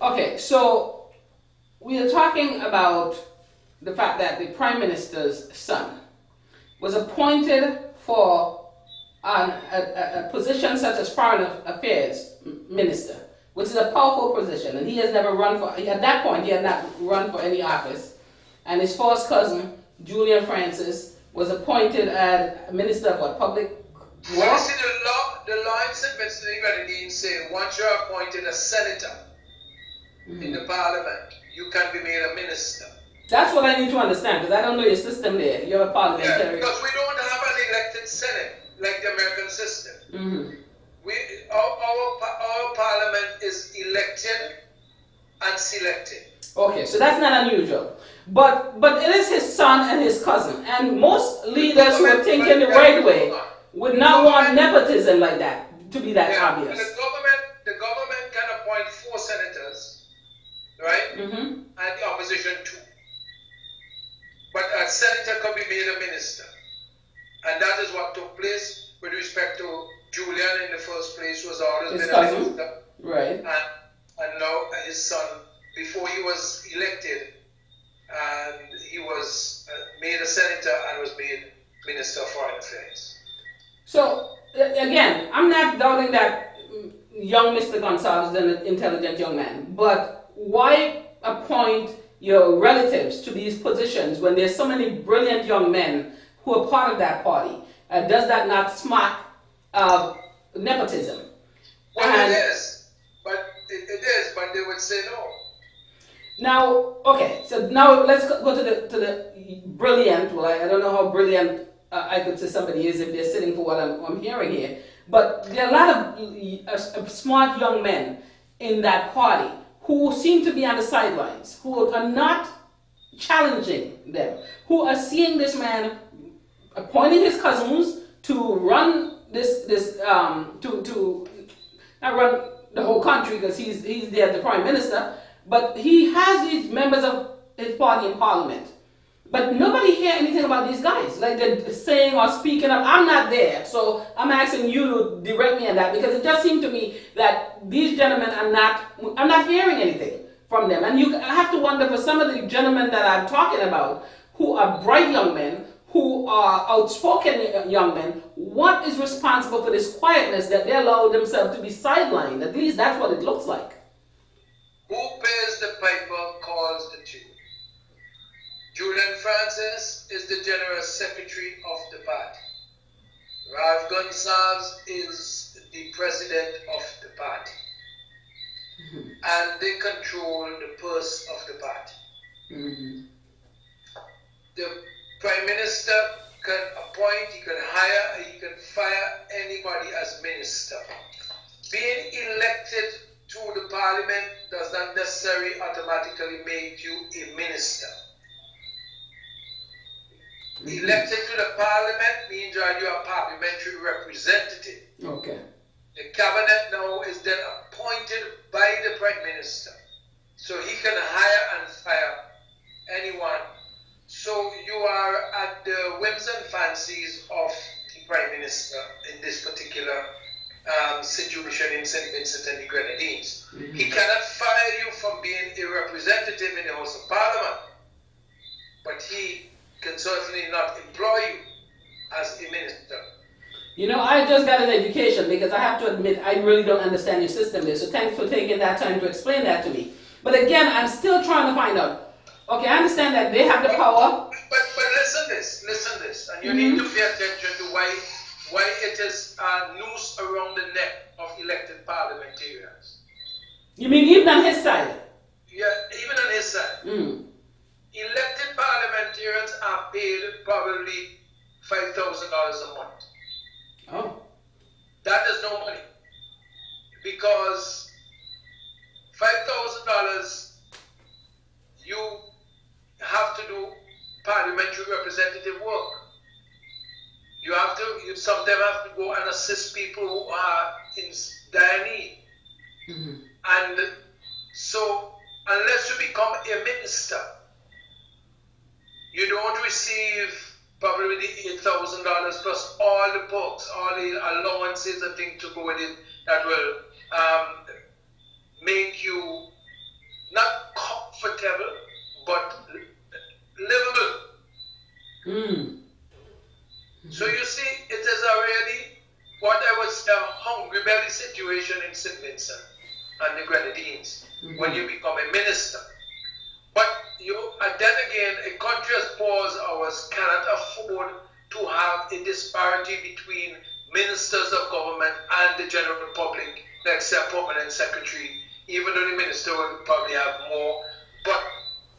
Okay, so we are talking about the fact that the Prime Minister's son was appointed for a position such as Foreign Affairs Minister, which is a powerful position, and he has never run for, at that point, he had not run for any office. And his first cousin, Julian Francis, was appointed as Minister of what, Public Works? Well, you see, the law in St. Vincent and the Grenadines say once you're appointed a senator in the parliament, you can be made a minister. That's what I need to understand, because I don't know your system there. You're a parliamentary. Yeah, because we don't have an elected senate like the American system. Our parliament is elected and selected. Okay, so that's not unusual. But it is his son and his cousin. And most leaders who are thinking the right way would not want nepotism like that to be that obvious. The government can appoint 4 senators, right? And the opposition 2. But a senator can be made a minister. And that is what took place with respect to Julian in the first place, was always his been cousin. a minister. Right. And now his son, before he was elected, and he was made a senator and was made Minister of Foreign Affairs. So, again, I'm not doubting that young Mr. Gonsalves is an intelligent young man, but why appoint your relatives to these positions when there's so many brilliant young men who are part of that party? Does that not smack of nepotism? Well, it is, but they would say no. Now, okay, so now let's go to the brilliant. Well, I don't know how brilliant I could say somebody is if they're sitting for what I'm hearing here. But there are a lot of smart young men in that party who seem to be on the sidelines, who are not challenging them, who are seeing this man appointing his cousins to run to not run the whole country because he's there, the prime minister. But he has these members of his party in parliament. But nobody hear anything about these guys. Like they're saying or speaking up. I'm not there. So I'm asking you to direct me on that, because it just seemed to me that these gentlemen I'm not hearing anything from them. And I have to wonder, for some of the gentlemen that I'm talking about, who are bright young men, who are outspoken young men, what is responsible for this quietness that they allow themselves to be sidelined? At least that's what it looks like. Who pays the piper calls the tune. Julian Francis is the General Secretary of the party. Ralph Gonsalves is the President of the party. And they control the purse of the party. The Prime Minister can appoint, he can hire, he can fire anybody as minister. Being elected to the parliament does not necessarily automatically make you a minister. Elected to the parliament means that you are a parliamentary representative. Okay. The cabinet now is then appointed by the prime minister. So he can hire and fire anyone. So you are at the whims and fancies of the prime minister in this particular situation in St. Vincent and the Grenadines. He cannot fire you from being a representative in the House of Parliament, but he can certainly not employ you as a minister. You know, I just got an education, because I have to admit I really don't understand your system there. So thanks for taking that time to explain that to me. But again, I'm still trying to find out. Okay, I understand that they have the power. But listen this, and you need to pay attention to why it is a noose around the neck of elected parliamentarians. You mean even on his side? Yeah, even on his side. Elected parliamentarians are paid probably $5,000 a month. Oh. That is no money. Because $5,000, you have to do parliamentary representative work. You sometimes have to go and assist people who are in dire need. And so, unless you become a minister, you don't receive probably the $8,000 plus all the perks, all the allowances and things to go with it that will make you Vincent and the Grenadines when you become a minister. But then again, a country as poor as ours cannot afford to have a disparity between ministers of government and the general public, like say a permanent secretary, even though the minister will probably have more. But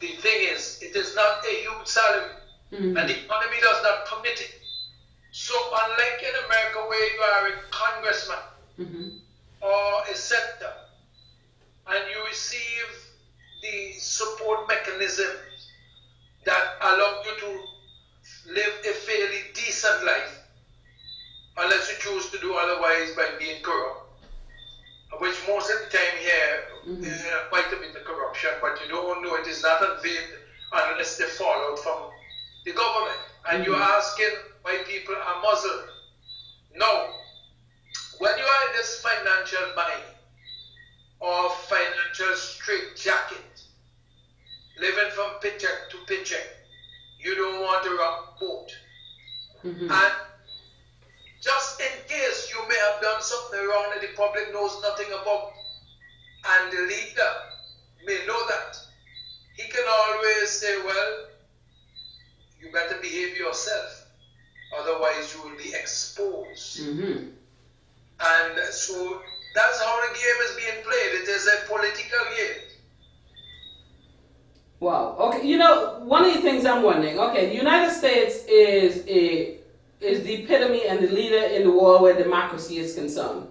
the thing is, it is not a huge salary, and the economy does not permit it. So unlike in America where you are a congressman or a senator, and you receive the support mechanisms that allow you to live a fairly decent life, unless you choose to do otherwise by being corrupt, which most of the time here is quite a bit of corruption, but you don't know it is not unveiled unless they fall out from the government. And you're asking why people are muzzled. No. When you are in this financial bind or financial straitjacket, living from paycheck to paycheck, you don't want to rock boat. And just in case you may have done something wrong that the public knows nothing about, and the leader may know that, he can always say, well, you better behave yourself, otherwise you will be exposed. And so that's how the game is being played. It is a political game. Wow. Okay. You know, one of the things I'm wondering. Okay, the United States is the epitome and the leader in the world where democracy is concerned,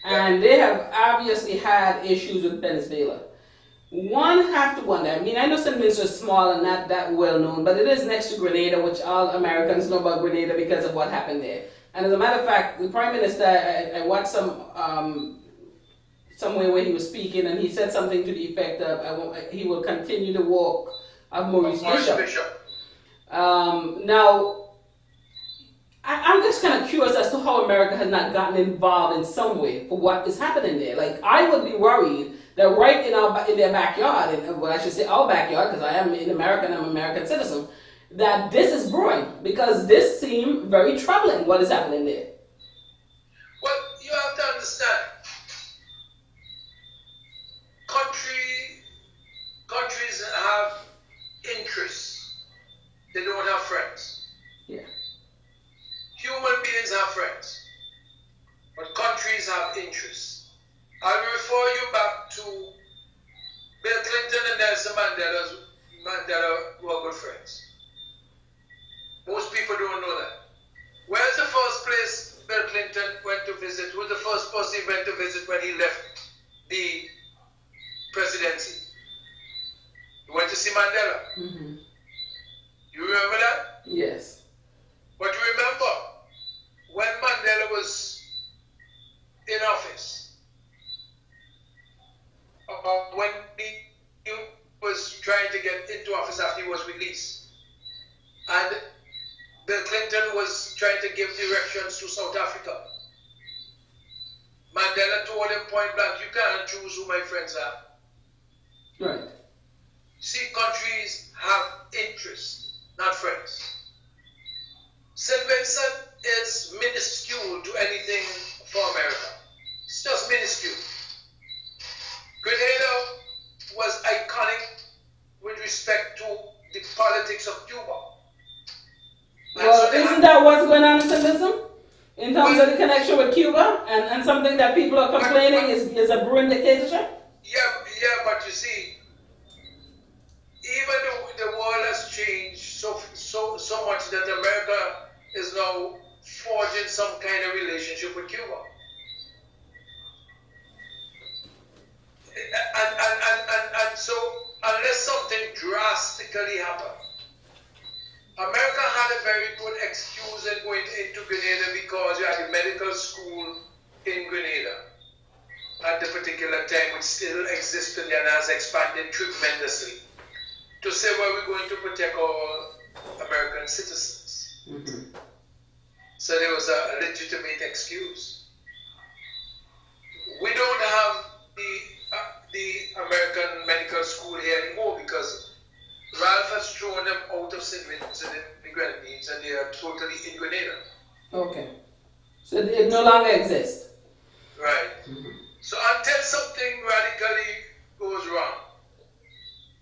and they have obviously had issues with Venezuela. One have to wonder. I mean, I know St. Vincent is small and not that well known, but it is next to Grenada, which all Americans know about Grenada because of what happened there. And as a matter of fact, the Prime Minister, I watched somewhere where he was speaking, and he said something to the effect of, he will continue the work of Maurice Bishop. Now, I'm just kind of curious as to how America has not gotten involved in some way for what is happening there. Like, I would be worried that right in their backyard, and well, I should say our backyard, because I am in America and I'm an American citizen, that this is brewing, because this seems very troubling, what is happening there. Well, you have to understand, countries have interests. They don't have friends. Yeah. Human beings have friends, but countries have interests. I'll refer you back to Bill Clinton and Nelson Mandela were good friends. Most people don't know that. Where's the first place Bill Clinton went to visit? Who was the first person he went to visit when he left the presidency? He went to see Mandela. You remember that? Yes. But remember, when Mandela was in office, when he was trying to get into office after he was released, and Bill Clinton was trying to give directions to South Africa, Mandela told him point blank, you can't choose who my friends are. Right. See, countries have interests, not friends. St. Vincent is minuscule to anything for America. It's just minuscule. Grenada was iconic with respect to the politics of Cuba. Well, isn't that what's going on in St. Vincent? In terms of the connection with Cuba and something that people are complaining is a brewing dictatorship? Yeah, but you see, even though the world has changed so much that America is now forging some kind of relationship with Cuba. And so, unless something drastically happened, America had a very good excuse in going into Grenada because you had a medical school in Grenada at the particular time, which still exists and has expanded tremendously, to say, well, we're going to protect all American citizens. So there was a legitimate excuse. We don't have the American medical school here anymore because Ralph has thrown them out of St. Vincent and the Grenadines, and they are totally in Grenada. Okay. So it no longer exists. Right. So until some something radically goes wrong,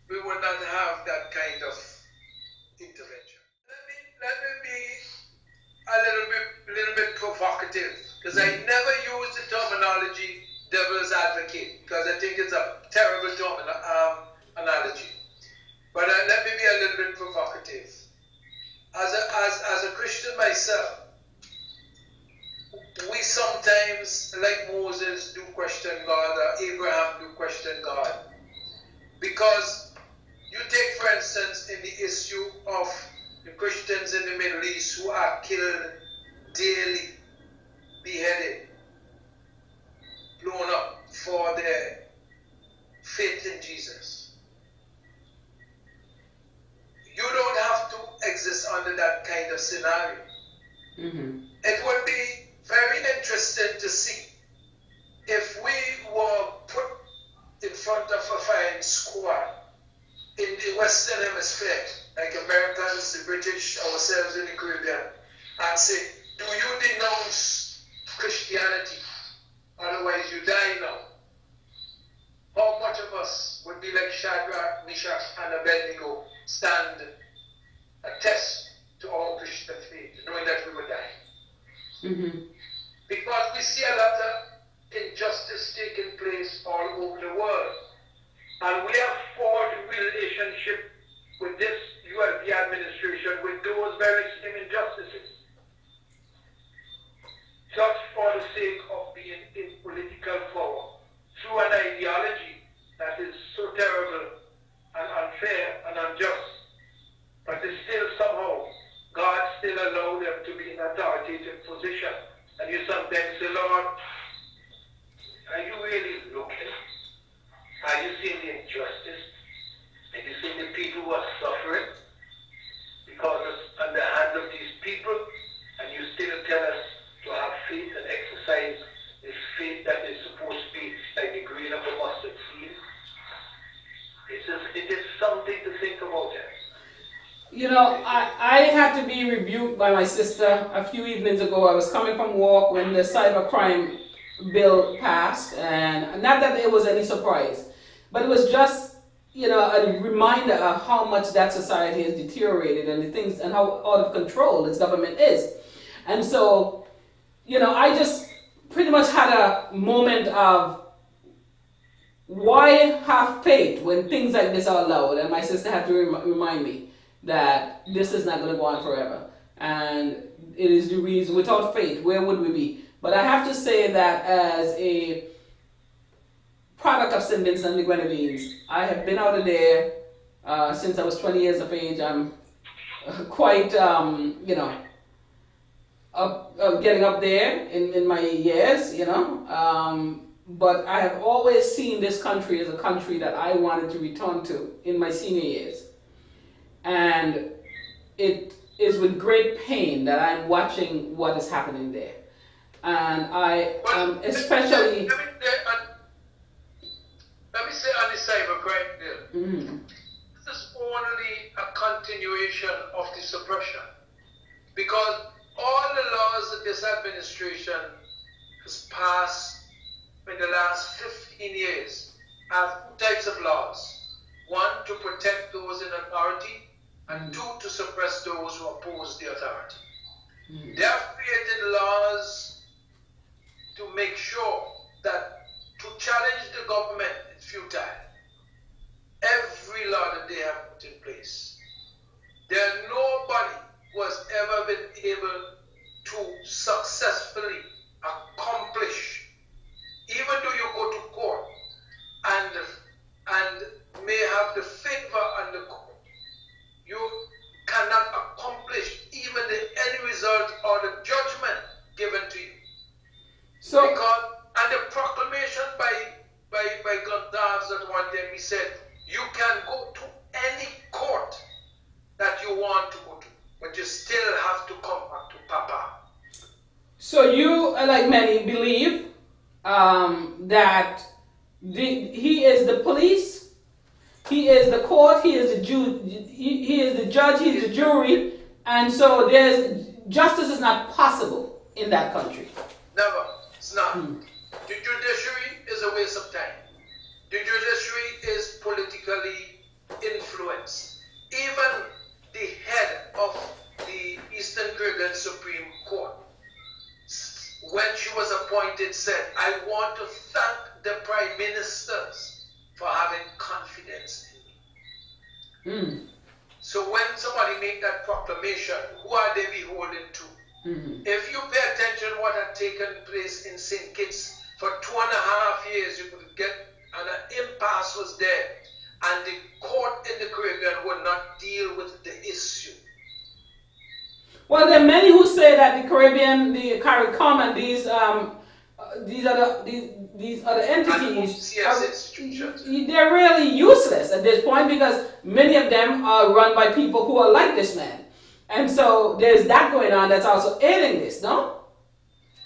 we will not have that kind of intervention. Let me be a little bit provocative, because I never use the terminology devil's advocate, because I think it's a terrible analogy. But let me be a little bit provocative. As a Christian myself, we sometimes, like Moses, do question God, or Abraham do question God. Because you take, for instance, in the issue of the Christians in the Middle East who are killed daily, beheaded, blown up for their faith in Jesus. You don't have to exist under that kind of scenario. Mm-hmm. It would be very interesting to see if we were put in front of a firing squad in the Western Hemisphere, like Americans, the British, ourselves in the Caribbean, and say, do you denounce Christianity? Otherwise you die now. How much of us would be like Shadrach, Meshach, and Abednego, stand a test to our Christian faith, knowing that we would die? Mm-hmm. Because we see a lot of injustice taking place all over the world. And we have forged a relationship with this ULP administration with those very same injustices. Just for the sake of being in political power, through an ideology that is so terrible and unfair and unjust. But it's still somehow, God still allowed them to be in authoritative position. And you sometimes say, Lord, are you really looking? Are you seeing the injustice? Are you seeing the people who are suffering because it's on the hands of these people? And you still tell us to have faith and exercise this faith that is supposed to be like the grain of a mustard seed. It is something to think about. You know, I had to be rebuked by my sister a few evenings ago. I was coming from work when the cybercrime bill passed, and not that it was any surprise, but it was just, you know, a reminder of how much that society has deteriorated and the things and how out of control this government is. And so, you know, I just pretty much had a moment of why have faith when things like this are allowed, and my sister had to remind me that this is not going to go on forever, and it is the reason. Without faith, where would we be? But I have to say that as a product of St. Vincent and the Grenadines, I have been out of there since I was 20 years of age. I'm quite, you know, getting up there in my years, you know. But I have always seen this country as a country that I wanted to return to in my senior years. And it is with great pain that I'm watching what is happening there. And I especially... Let me say on the cybercrime bill, this is only a continuation of the suppression. Because all the laws that this administration has passed in the last 15 years have two types of laws. One, to protect those in authority, and two, to suppress those who oppose the authority. They have created laws to make sure that to challenge the government is futile. Every law that they have put in place. Nobody who has ever been able to successfully accomplish, even though you go to court and may have the favor on the court, you cannot accomplish even the end result or the judgment given to you. So, because, and the proclamation by Gonzalez that one day he said, you can go to any court that you want to go to, but you still have to come back to Papa. So you, like many, believe that he is the police, he is the court, he is the he is the judge, he is the jury, and so justice is not possible in that country. Never. It's not. The judiciary is a waste of time. youngsters for having confidence in me. Mm. So when somebody make that proclamation, who are they beholden to? Mm-hmm. If you pay attention what had taken place in St. Kitts for 2.5 years, you could get, and an impasse was there, and the court in the Caribbean would not deal with the issue. Well, there are many who say that the Caribbean, the CARICOM, and these other entities, they're really useless at this point because many of them are run by people who are like this man. And so there's that going on that's also aiding this, no?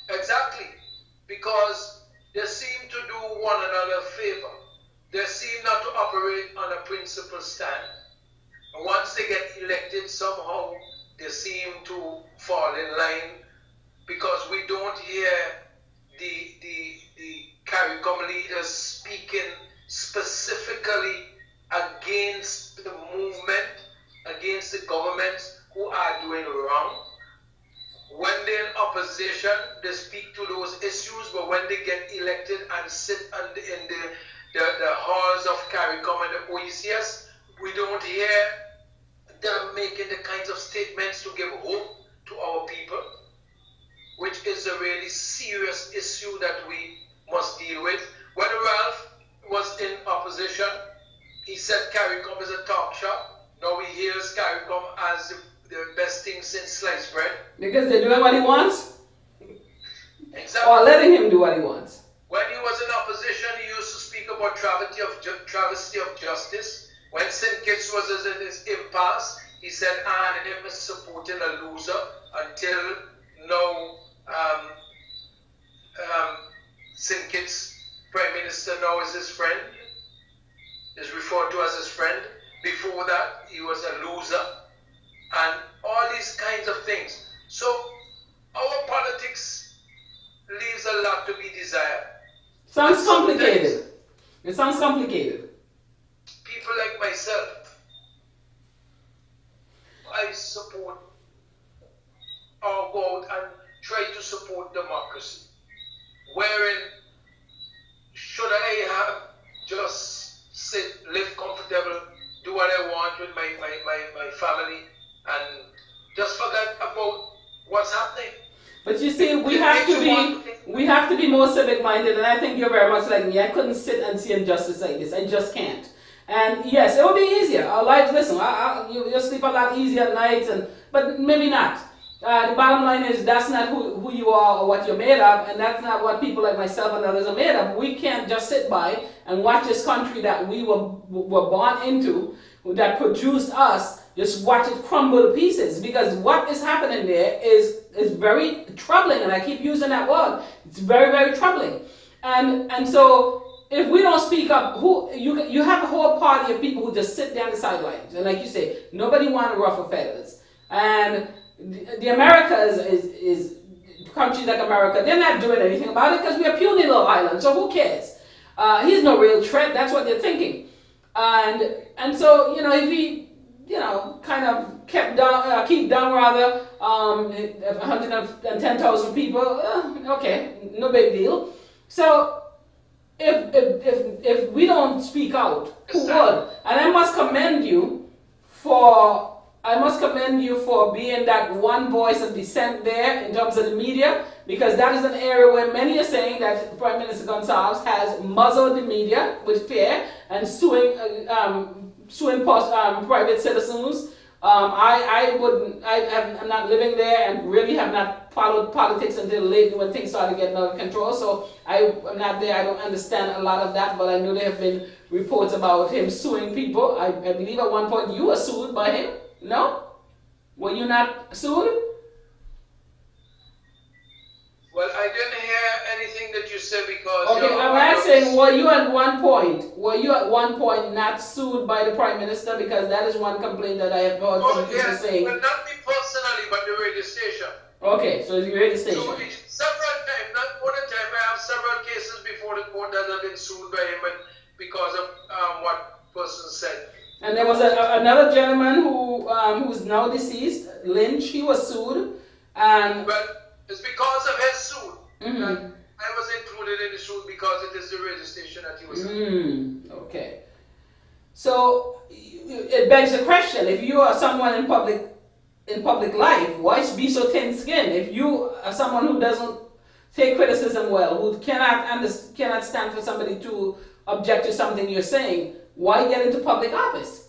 Exactly. Because they seem to do one another a favor. They seem not to operate on a principled stand. And once they get elected, somehow they seem to fall in line because we don't hear the CARICOM leaders speaking specifically against the movement, against the governments who are doing wrong. When they're in opposition, they speak to those issues, but when they get elected and sit in the halls of CARICOM and the OECS, we don't hear them making the kinds of statements to give hope to our people, which is a really serious issue that we must deal with. When Ralph was in opposition, he said CARICOM is a talk shop. Now he hears CARICOM as the best thing since sliced bread. Because they're doing what he wants? Exactly. Or letting him do what he wants. When he was in opposition, he used to speak about travesty of justice. When St. Kitts was in his impasse, he said, and him is supporting a loser until now. St. Kitts Prime Minister now is his friend, is referred to as his friend. Before that, he was a loser. And all these kinds of things. So, our politics leaves a lot to be desired. Sounds complicated. It sounds complicated. People like myself, I support or go out and try to support democracy. Wherein, should I have just sit, live comfortable, do what I want with my family, and just forget about what's happening? But you see, we have to be more civic-minded, and I think you're very much like me. I couldn't sit and see injustice like this. I just can't. And yes, it would be easier. Our lives, listen, you'll sleep a lot easier at night, but maybe not. The bottom line is that's not who you are or what you're made of, and that's not what people like myself and others are made of. We can't just sit by and watch this country that we were born into, that produced us, just watch it crumble to pieces. Because what is happening there is very troubling, and I keep using that word. It's very, very troubling. And so if we don't speak up, you have a whole party of people who just sit down the sidelines, and like you say, nobody wants to ruffle feathers. And the Americas is countries like America, they're not doing anything about it because we're a puny little island, so who cares? He's no real threat, that's what they're thinking. And so, if he, kind of keep down rather, 110,000 people, okay, no big deal. So, if we don't speak out, who would? And I must commend you for being that one voice of dissent there in terms of the media, because that is an area where many are saying that Prime Minister Gonsalves has muzzled the media with fear and suing private citizens. I'm not living there and really have not followed politics until lately when things started getting out of control. So I'm not there. I don't understand a lot of that, but I know there have been reports about him suing people. I believe at one point you were sued by him. No? Were you not sued? Well, I didn't hear anything that you said because... Okay, I'm asking, were you at one point not sued by the Prime Minister? Because that is one complaint that I have heard from people saying... Well, not me personally, but the radio station. Okay, so it's the radio station. So several times, not one time, I have several cases before the court that have been sued by him because of what person said. And there was another gentleman who's now deceased, Lynch. He was sued, and well, it's because of his suit. Mm-hmm. I was included in the shoot because it is the radio station that he was on. Okay. So it begs the question: if you are someone in public life, why be so thin-skinned? If you are someone who doesn't take criticism well, who cannot stand for somebody to object to something you're saying, why get into public office?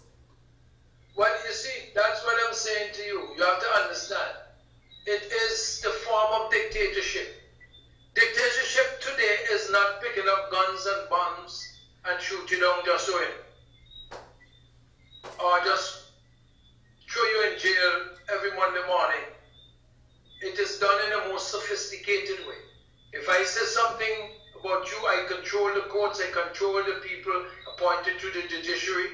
Well, you see, that's what I'm saying to you. You have to understand. It is the form of dictatorship. Dictatorship today is not picking up guns and bombs and shoot you down just so in. Or just throw you in jail every Monday morning. It is done in a more sophisticated way. If I say something about you, I control the courts, I control the people appointed to the judiciary,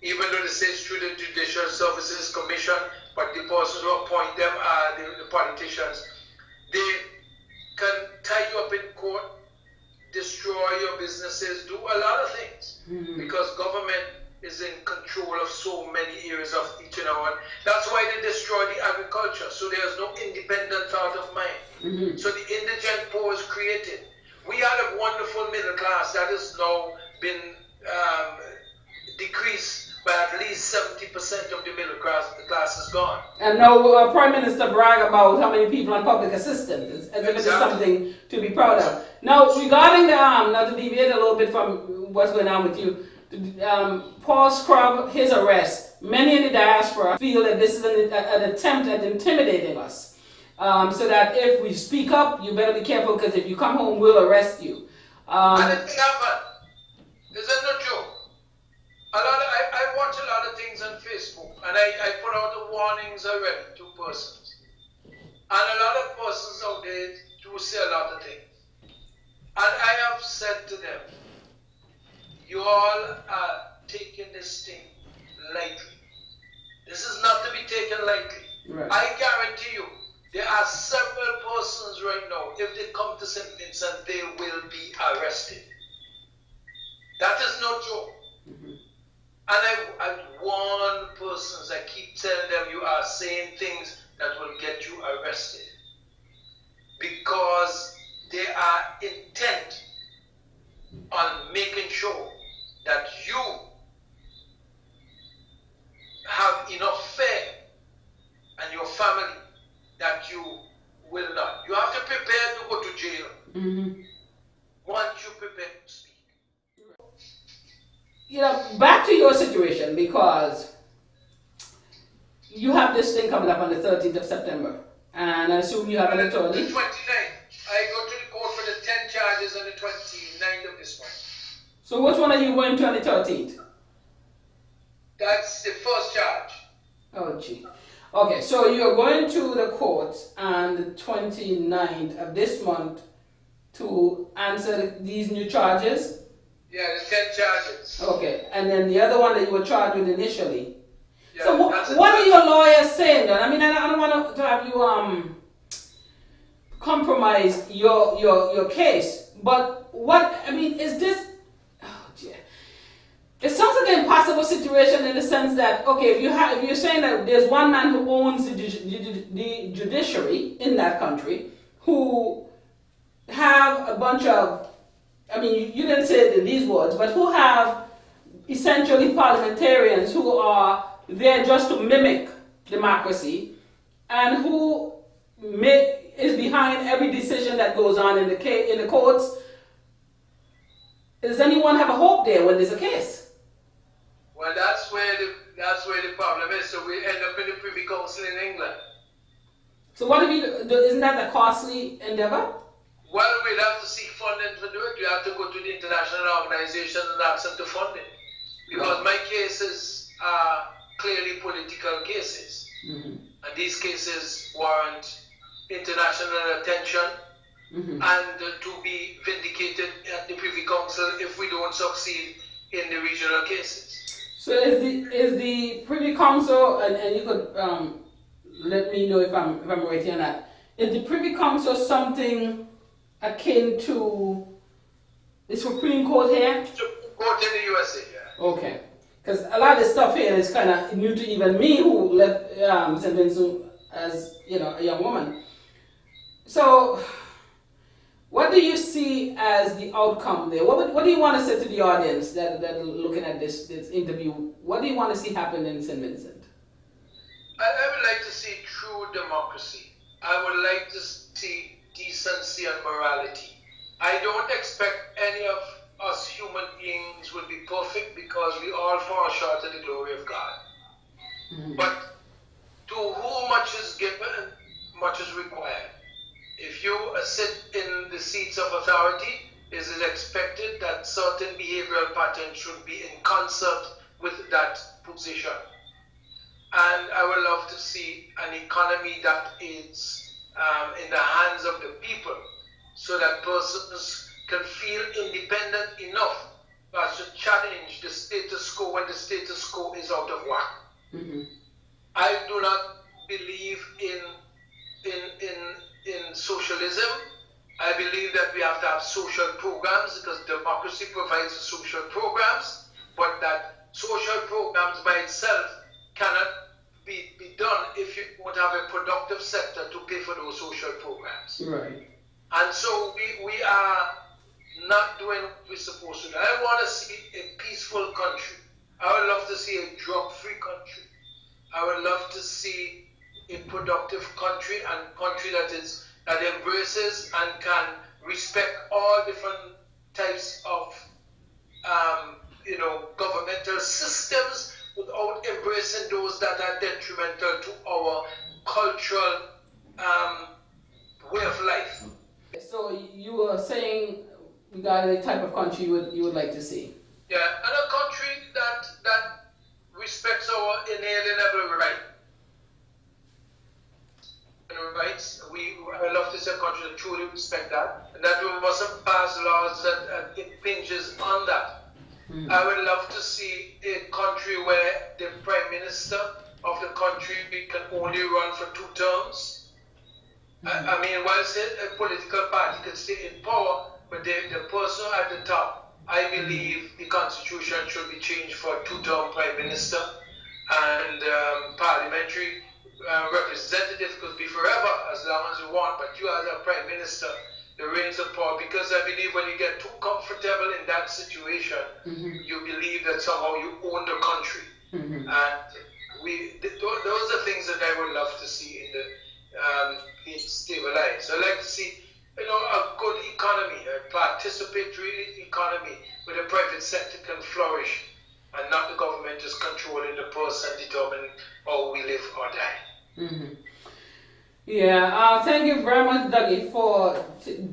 even though this is through the Judicial Services Commission, but the persons who appoint them are the politicians. They can tie you up in court, destroy your businesses, do a lot of things, because government is in control of so many areas of each and every one. That's why they destroy the agriculture, so there's no independent thought of mind. So the indigent poor is created. We had a wonderful middle class that has now been decreased by at least 70% of the middle class is gone. And now Prime Minister brag about how many people on public assistance, as if it is something to be proud of. Now, regarding the now to deviate a little bit from what's going on with you, Paul Scrub, his arrest, many in the diaspora feel that this is an attempt at intimidating us. So that if we speak up, you better be careful, because if you come home, we'll arrest you. And it happened. Is that not true? I watch a lot of things on Facebook, and I put out the warnings already to persons. And a lot of persons out there do say a lot of things. And I have said to them, you all are taking this thing lightly. This is not to be taken lightly. Right. I guarantee you, there are several persons right now, if they come to St. Vincent, they will be arrested. That is no joke. And I warn persons, I keep telling them, you are saying things that will get you arrested. Because they are intent on making sure that you have enough fear and your family that you will not. You have to prepare to go to jail. Once you prepare to speak. You know, back to your situation, because you have this thing coming up on the 13th of September, and I assume you have an attorney. The 29th. I go to the court for the 10 charges on the 29th of this month. So which one are you going to on the 13th? That's the first charge. Oh, gee. Okay, so you're going to the courts on the 29th of this month to answer these new charges? Yeah, the 10 charges. Okay, and then the other one that you were charged with initially. Yeah, so what are your lawyers saying then? I mean, I don't want to have you compromise your case, but what, I mean, is this, oh dear. It sounds like an impossible situation in the sense that, okay, if you're saying that there's one man who owns the judiciary in that country, who have a bunch of, I mean, you didn't say it in these words, but who have essentially parliamentarians who are there just to mimic democracy, and who is behind every decision that goes on in the courts. Does anyone have a hope there when there's a case? Well, that's where the problem is. So we end up in the Privy Council in England. So what if isn't that a costly endeavor? Well, we'd have to seek funding to do it. We have to go to the international organizations and ask them to fund it. Because my cases are clearly political cases. And these cases warrant international attention and to be vindicated at the Privy Council if we don't succeed in the regional cases. So is the Privy Council, and you could let me know if I'm right here or not, is the Privy Council something akin to the Supreme Court here? Supreme Court in the USA, yeah. Okay. Because a lot of this stuff here is kind of new to even me, who left St. Vincent as, a young woman. So, What do you see as the outcome there? What do you want to say to the audience that are looking at this interview? What do you want to see happen in St. Vincent? I would like to see true democracy. I would like to see decency and morality. I don't expect any of us human beings will be perfect because we all fall short of the glory of God. Mm-hmm. But to whom much is given, much is required. If you sit in the seats of authority, is it expected that certain behavioral patterns should be in concert with that position? And I would love to see an economy that is in the hands of the people, so that persons can feel independent enough as to challenge the status quo when the status quo is out of whack. Mm-hmm. I do not believe in socialism. I believe that we have to have social programs because democracy provides the social programs, but that social programs by itself cannot be done if you don't have a productive sector to pay for those social programs. Right. And so we are not doing what we're supposed to do. I want to see a peaceful country. I would love to see a drug-free country. I would love to see a productive country and country that embraces and can respect all different types of governmental systems without embracing those that are detrimental to our cultural way of life. So you were saying regarding the type of country you would like to see? Yeah, and a country that respects our inalienable rights. I love to see a country that truly respect that, and that we mustn't pass laws that impinges on that. Mm-hmm. I would love to see a country where the prime minister of the country can only run for 2 terms. Mm-hmm. I mean, whilst a political party could stay in power, but the person at the top, I believe the constitution should be changed for a 2-term prime minister, and parliamentary representative could be forever as long as you want, but you as a prime minister, the reins of power, because I believe when you get too comfortable in that situation, mm-hmm. you believe that somehow you own the country. Mm-hmm. And those are things that I would love to see in the stabilized. So I'd like to see a good economy, a participatory economy where the private sector can flourish and not the government just controlling the purse and determining how we live or die. Mm-hmm. Yeah, thank you very much, Dougie, for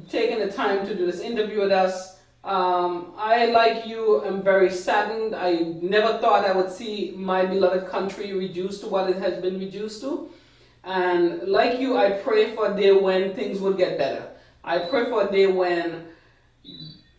taking the time to do this interview with us. I, like you, am very saddened. I never thought I would see my beloved country reduced to what it has been reduced to. And like you, I pray for a day when things would get better. I pray for a day when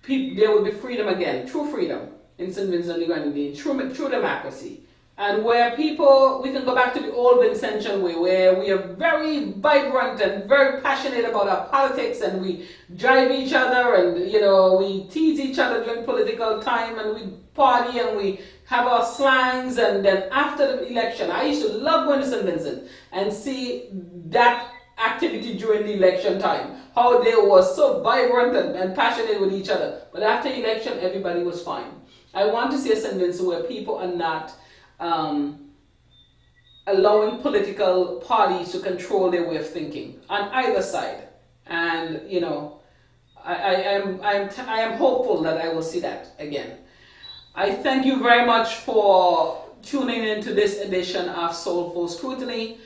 there will be freedom again, true freedom in St. Vincent and the Grenadines, true democracy. And where we can go back to the old Vincentian way, where we are very vibrant and very passionate about our politics, and we drive each other, and we tease each other during political time, and we party, and we have our slangs, and then after the election, I used to love going to St. Vincent and see that activity during the election time, how they were so vibrant and passionate with each other. But after election, everybody was fine. I want to see a St. Vincent where people are not allowing political parties to control their way of thinking on either side, and I am hopeful that I will see that again. I thank you very much for tuning into this edition of Soulful Scrutiny,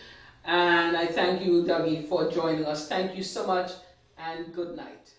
and I thank you, Dougie, for joining us. Thank you so much, and good night.